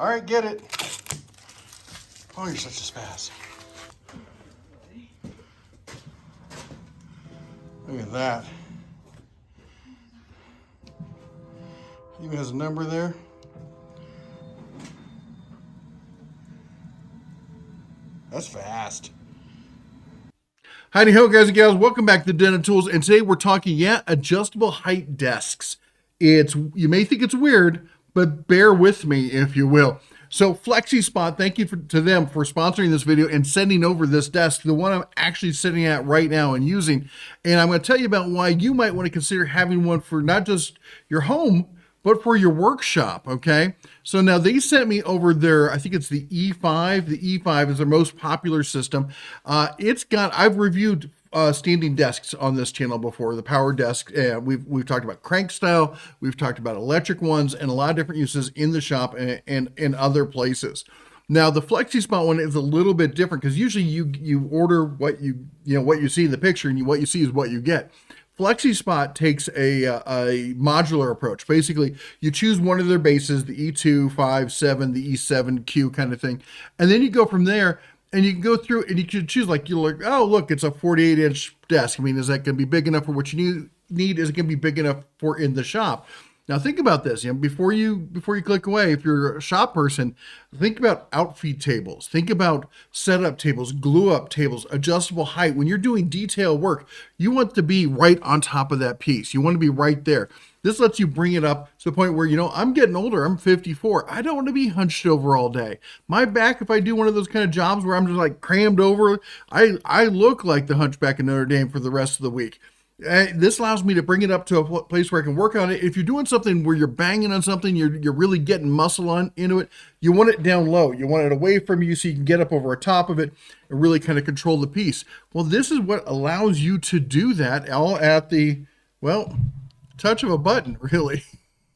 All right, get it. Oh, you're such a spaz. Look at that. Even has a number there. That's fast. Howdy ho, guys and gals. Welcome back to Den of Tools. And today we're talking, adjustable height desks. You may think it's weird, but bear with me if you will. So Flexispot, thank you to them for sponsoring this video and sending over this desk, the one I'm actually sitting at right now and using. And I'm going to tell you about why you might want to consider having one for not just your home, but for your workshop, okay? So now they sent me over their, I think it's the E5. The E5 is their most popular system. I've reviewed standing desks on this channel before, the power desk. We've talked about crank style, we've talked about electric ones, and a lot of different uses in the shop and in other places. Now the Flexispot one is a little bit different because usually you order what what you see in the picture, and what you see is what you get. Flexispot takes a modular approach. Basically, you choose one of their bases, the E2, 5, 7, the E7Q kind of thing, and then you go from there. And you can go through and you can choose, oh, look, it's a 48-inch desk. I mean, is that going to be big enough for what you need? Is it going to be big enough for in the shop? Now think about this, before you click away, if you're a shop person, think about outfeed tables, think about setup tables, glue up tables, adjustable height. When you're doing detail work, you want to be right on top of that piece. You want to be right there. This lets you bring it up to the point where, I'm getting older, I'm 54. I don't want to be hunched over all day. My back, if I do one of those kind of jobs where I'm just like crammed over, I look like the hunchback in Notre Dame for the rest of the week. This allows me to bring it up to a place where I can work on it. If you're doing something where you're banging on something, you're really getting muscle into it, you want it down low. You want it away from you so you can get up over top of it and really kind of control the piece. Well, this is what allows you to do that all at the, touch of a button, really,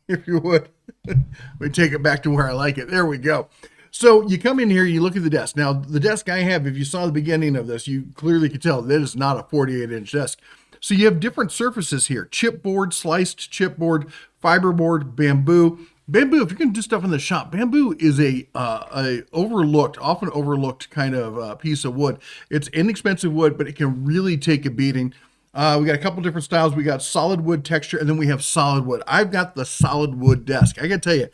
if you would. Let me take it back to where I like it. There we go. So you come in here, you look at the desk. Now, the desk I have, if you saw the beginning of this, you clearly could tell that is not a 48-inch desk. So you have different surfaces here: chipboard, sliced chipboard, fiberboard, bamboo. Bamboo, if you're going to do stuff in the shop, bamboo is a often overlooked kind of piece of wood. It's inexpensive wood, but it can really take a beating. We got a couple different styles. We got solid wood texture, and then we have solid wood. I've got the solid wood desk. I got to tell you,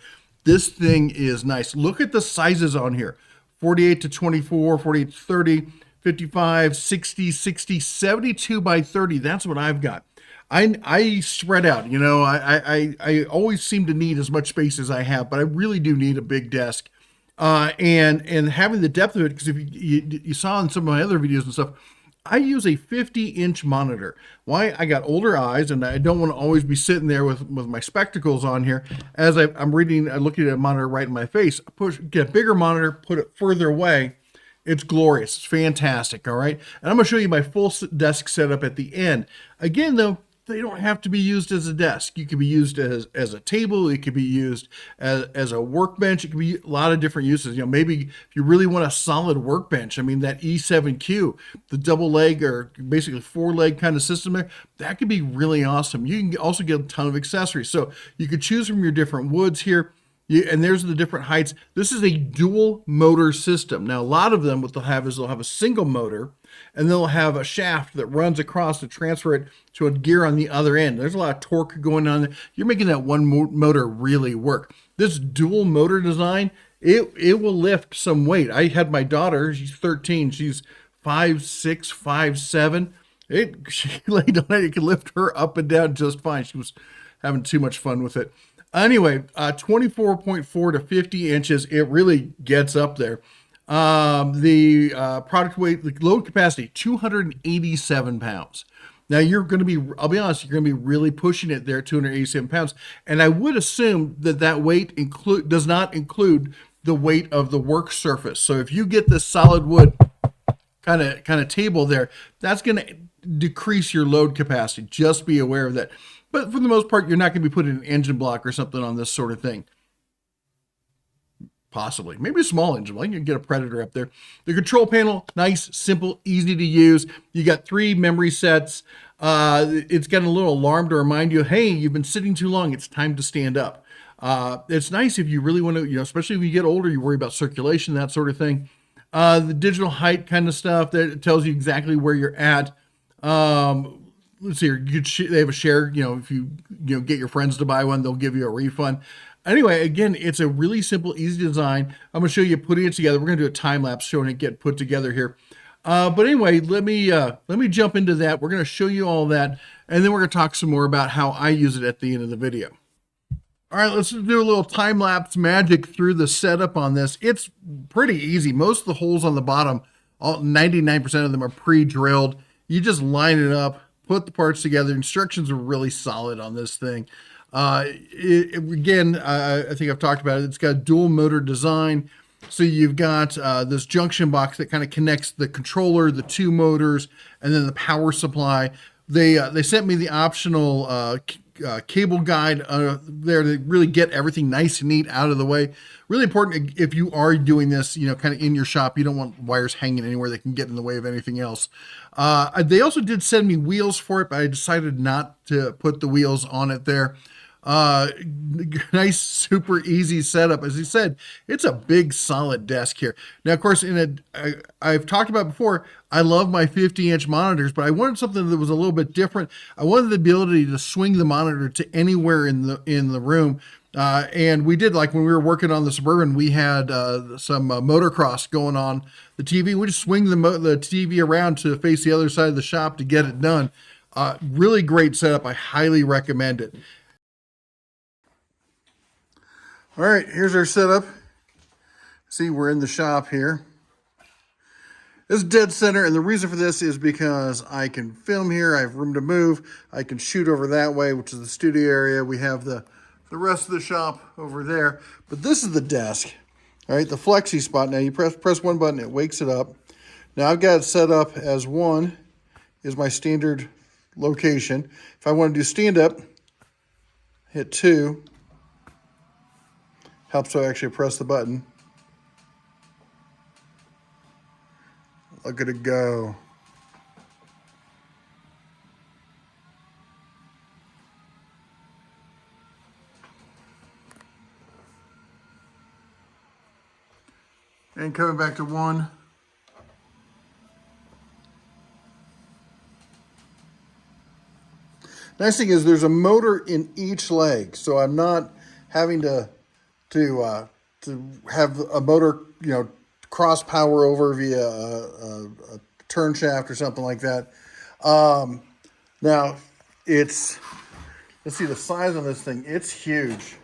this thing is nice. Look at the sizes on here: 48 to 24, 48 to 30. 55, 60, 60, 72 by 30. That's what I've got. I spread out, I always seem to need as much space as I have, but I really do need a big desk. And having the depth of it, because if you saw in some of my other videos and stuff, I use a 50-inch monitor. Why? I got older eyes, and I don't want to always be sitting there with my spectacles on here. As I'm looking at a monitor right in my face. Get a bigger monitor, put it further away. It's glorious. It's fantastic. All right. And I'm going to show you my full desk setup at the end. Again, though, they don't have to be used as a desk. You can be used as a table. It could be used as a workbench. It can be a lot of different uses. Maybe if you really want a solid workbench, I mean, that E7Q, the double leg or basically 4-leg kind of system there, that could be really awesome. You can also get a ton of accessories. So you could choose from your different woods here. And there's the different heights. This is a dual motor system. Now, a lot of them, what they'll have a single motor, and they'll have a shaft that runs across to transfer it to a gear on the other end. There's a lot of torque going on there. You're making that one motor really work. This dual motor design, it will lift some weight. I had my daughter, she's 13, she's 5'6", 5'7". She laid on it, it could lift her up and down just fine. She was having too much fun with it. Anyway, 24.4 to 50 inches, it really gets up there. The product weight, the load capacity, 287 pounds. Now you're going to be, I'll be honest, you're going to be really pushing it there, 287 pounds. And I would assume that weight does not include the weight of the work surface. So if you get this solid wood kind of table there, that's going to decrease your load capacity. Just be aware of that. But for the most part, you're not going to be putting an engine block or something on this sort of thing. Possibly. Maybe a small engine block. You can get a Predator up there. The control panel, nice, simple, easy to use. You got 3 memory sets. It's got a little alarm to remind you, hey, you've been sitting too long. It's time to stand up. It's nice if you really want to, especially if you get older, you worry about circulation, that sort of thing. The digital height kind of stuff that tells you exactly where you're at. Let's see here. They have a share, if you get your friends to buy one, they'll give you a refund. Anyway, again, it's a really simple, easy design. I'm going to show you putting it together. We're going to do a time lapse showing it get put together here. But anyway, let me jump into that. We're going to show you all that, and then we're going to talk some more about how I use it at the end of the video. All right, let's do a little time lapse magic through the setup on this. It's pretty easy. Most of the holes on the bottom, 99% of them are pre-drilled. You just line it up, put the parts together. Instructions are really solid on this thing. Again, I think I've talked about it. It's got a dual motor design. So you've got this junction box that kind of connects the controller, the two motors, and then the power supply. They sent me the optional cable guide there to really get everything nice and neat out of the way. Really important if you are doing this, kind of in your shop. You don't want wires hanging anywhere that can get in the way of anything else. They also did send me wheels for it, but I decided not to put the wheels on it there. Nice, super easy setup. As he said, it's a big, solid desk here. Now, of course, I've talked about before, I love my 50-inch monitors, but I wanted something that was a little bit different. I wanted the ability to swing the monitor to anywhere in the room. And we did, like when we were working on the Suburban, we had some motocross going on the TV. We just swing the TV around to face the other side of the shop to get it done. Really great setup. I highly recommend it. All right, here's our setup. See, we're in the shop here. This is dead center, and the reason for this is because I can film here. I have room to move. I can shoot over that way, which is the studio area. We have the rest of the shop over there. But this is the desk, all right, the Flexispot. Now, you press one button, it wakes it up. Now, I've got it set up as 1 is my standard location. If I want to do stand-up, hit 2. Helps so I actually press the button. Look at it go. And coming back to 1. Nice thing is there's a motor in each leg, so I'm not having to have a motor, cross power over via a turn shaft or something like that. Now let's see the size of this thing. It's huge.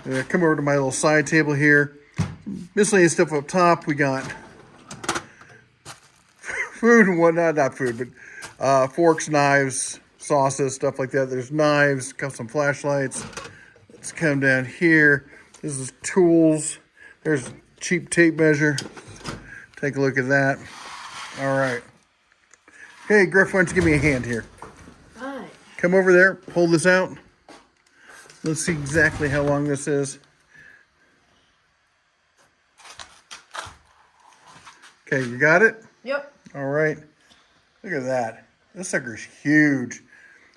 Come over to my little side table here. Miscellaneous stuff up top. We got food and whatnot, not food, but forks, knives, sauces, stuff like that. There's knives, got some flashlights. Let's come down here. This is tools. There's cheap tape measure. Take a look at that. All right. Hey, Griff, why don't you give me a hand here? Hi. Come over there, pull this out. Let's see exactly how long this is. Okay, you got it? Yep. All right. Look at that. This sucker's huge.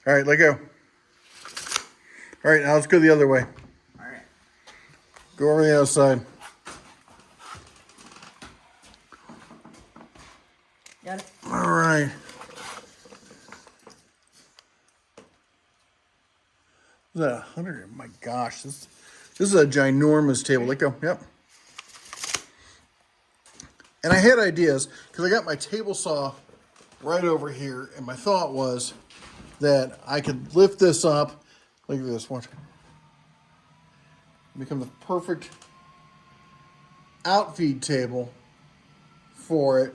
All right, let go. All right, now let's go the other way. All right. Go over the other side. Got it. All right. Is that 100? Oh my gosh, this is a ginormous table. Let go. Yep. And I had ideas because I got my table saw right over here, and my thought was that I could lift this up. Look at this one. Become the perfect outfeed table for it.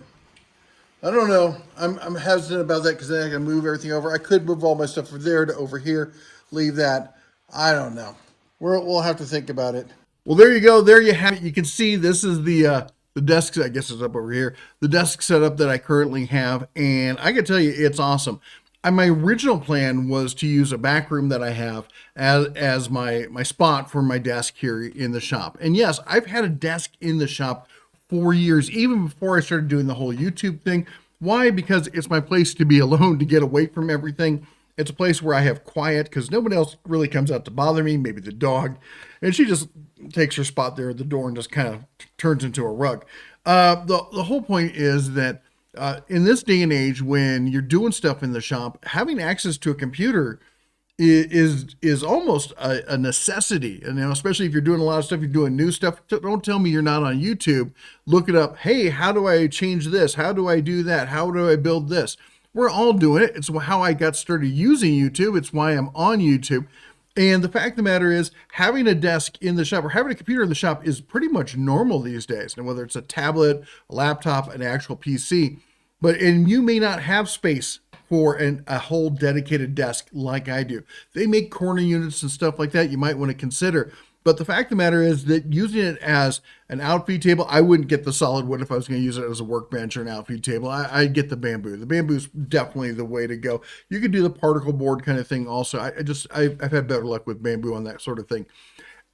I don't know. I'm hesitant about that because then I can move everything over. I could move all my stuff from there to over here, leave that. I don't know. We'll have to think about it. Well, there you go. There you have it. You can see this is the desk, I guess is up over here. The desk setup that I currently have, and I can tell you it's awesome. My original plan was to use a back room that I have as my spot for my desk here in the shop. And yes, I've had a desk in the shop for years, even before I started doing the whole YouTube thing. Why? Because it's my place to be alone, to get away from everything. It's a place where I have quiet because nobody else really comes out to bother me, maybe the dog. And she just takes her spot there at the door and just kind of turns into a rug. The whole point is that in this day and age, when you're doing stuff in the shop, having access to a computer is almost a necessity. And especially if you're doing a lot of stuff, you're doing new stuff. Don't tell me you're not on YouTube. Look it up. Hey, how do I change this? How do I do that? How do I build this? We're all doing it. It's how I got started using YouTube. It's why I'm on YouTube. And the fact of the matter is, having a desk in the shop or having a computer in the shop is pretty much normal these days. Now, whether it's a tablet, a laptop, an actual PC, and you may not have space for a whole dedicated desk like I do. They make corner units and stuff like that you might want to consider. But the fact of the matter is that using it as an outfeed table, I wouldn't get the solid wood if I was going to use it as a workbench or an outfeed table. I'd get the bamboo. The bamboo is definitely the way to go. You could do the particle board kind of thing also. I've had better luck with bamboo on that sort of thing.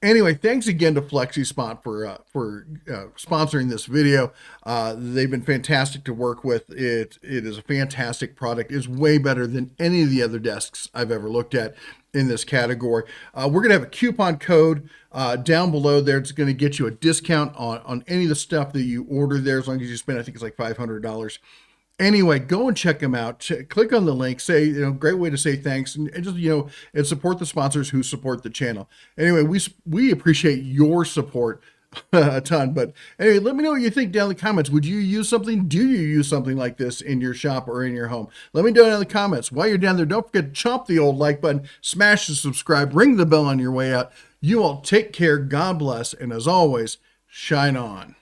Anyway, thanks again to Flexispot for sponsoring this video. They've been fantastic to work with. It is a fantastic product. It's way better than any of the other desks I've ever looked at in this category. We're going to have a coupon code down below there. It's going to get you a discount on any of the stuff that you order there, as long as you spend, I think it's like $500. Anyway, go and check them out. Click on the link. Say, great way to say thanks, and just, and support the sponsors who support the channel. Anyway, we appreciate your support a ton. But anyway, let me know what you think down in the comments. Would you use something? Do you use something like this in your shop or in your home? Let me know down in the comments. While you're down there, don't forget to chomp the old like button, smash the subscribe, ring the bell on your way out. You all take care. God bless. And as always, shine on.